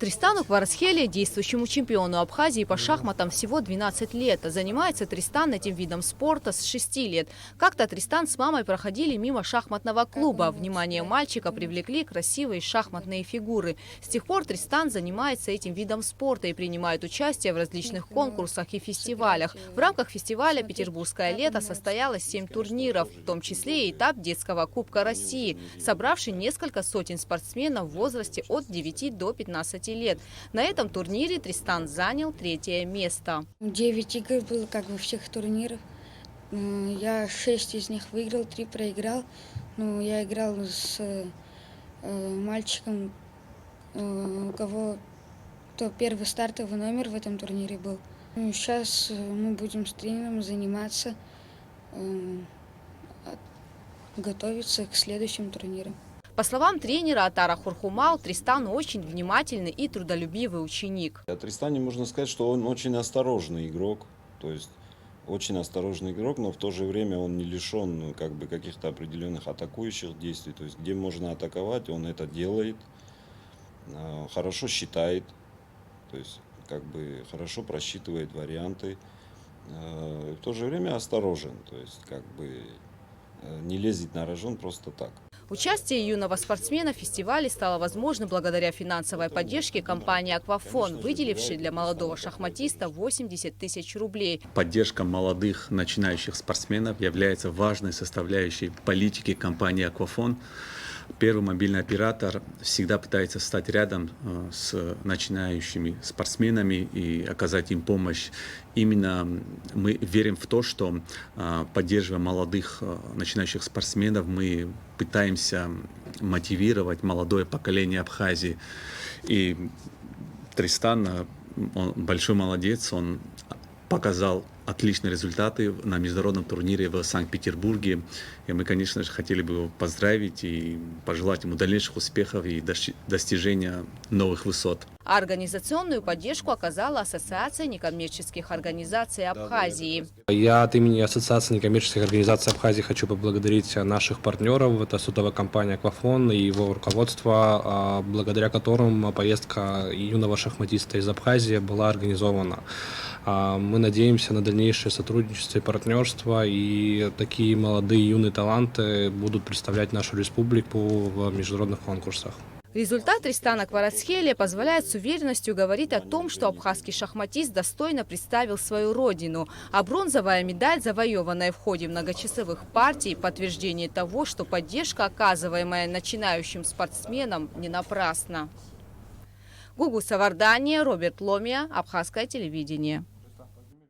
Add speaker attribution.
Speaker 1: Тристану Кварацхелия, действующему чемпиону Абхазии по шахматам, всего 12 лет. Занимается Тристан этим видом спорта с 6 лет. Как-то Тристан с мамой проходили мимо шахматного клуба. Внимание мальчика привлекли красивые шахматные фигуры. С тех пор Тристан занимается этим видом спорта и принимает участие в различных конкурсах и фестивалях. В рамках фестиваля «Петербургское лето» состоялось 7 турниров, в том числе и этап детского Кубка России, собравший несколько сотен спортсменов в возрасте от 9 до 15 лет. На этом турнире Тристан занял 3-е место.
Speaker 2: 9 игр было, как во всех турнирах. Я 6 из них выиграл, 3 проиграл. Я играл с мальчиком, у кого первый стартовый номер в этом турнире был. Сейчас мы будем с тренером заниматься, готовиться к следующим турнирам.
Speaker 1: По словам тренера Атара Хурхумау, Тристан очень внимательный и трудолюбивый ученик.
Speaker 3: О Тристане можно сказать, что он очень осторожный игрок. То есть очень осторожный игрок, но в то же время он не лишен каких-то определенных атакующих действий. То есть где можно атаковать, он это делает, хорошо считает, то есть хорошо просчитывает варианты. В то же время осторожен, то есть не лезет на рожон просто так.
Speaker 1: Участие юного спортсмена в фестивале стало возможным благодаря финансовой поддержке компании «Аквафон», выделившей для молодого шахматиста 80 тысяч рублей.
Speaker 4: Поддержка молодых начинающих спортсменов является важной составляющей политики компании «Аквафон». Первый мобильный оператор всегда пытается стать рядом с начинающими спортсменами и оказать им помощь. Именно мы верим в то, что, поддерживая молодых начинающих спортсменов, мы пытаемся мотивировать молодое поколение Абхазии. И Тристан, он большой молодец, он показал отличные результаты на международном турнире в Санкт-Петербурге. И мы, конечно же, хотели бы его поздравить и пожелать ему дальнейших успехов и достижения новых высот.
Speaker 1: А организационную поддержку оказала Ассоциация некоммерческих организаций Абхазии.
Speaker 5: Я от имени Ассоциации некоммерческих организаций Абхазии хочу поблагодарить наших партнеров. Это судовая компания «Аквафон» и его руководство, благодаря которым поездка юного шахматиста из Абхазии была организована. Мы надеемся на дальнейшее сотрудничество и партнерство, и такие молодые юные таланты будут представлять нашу республику в международных конкурсах.
Speaker 1: Результат Тристана Кварацхелия позволяет с уверенностью говорить о том, что абхазский шахматист достойно представил свою родину. А бронзовая медаль, завоеванная в ходе многочасовых партий, подтверждение того, что поддержка, оказываемая начинающим спортсменам, не напрасна. Гугу Савардания, Роберт Ломия, Абхазское телевидение.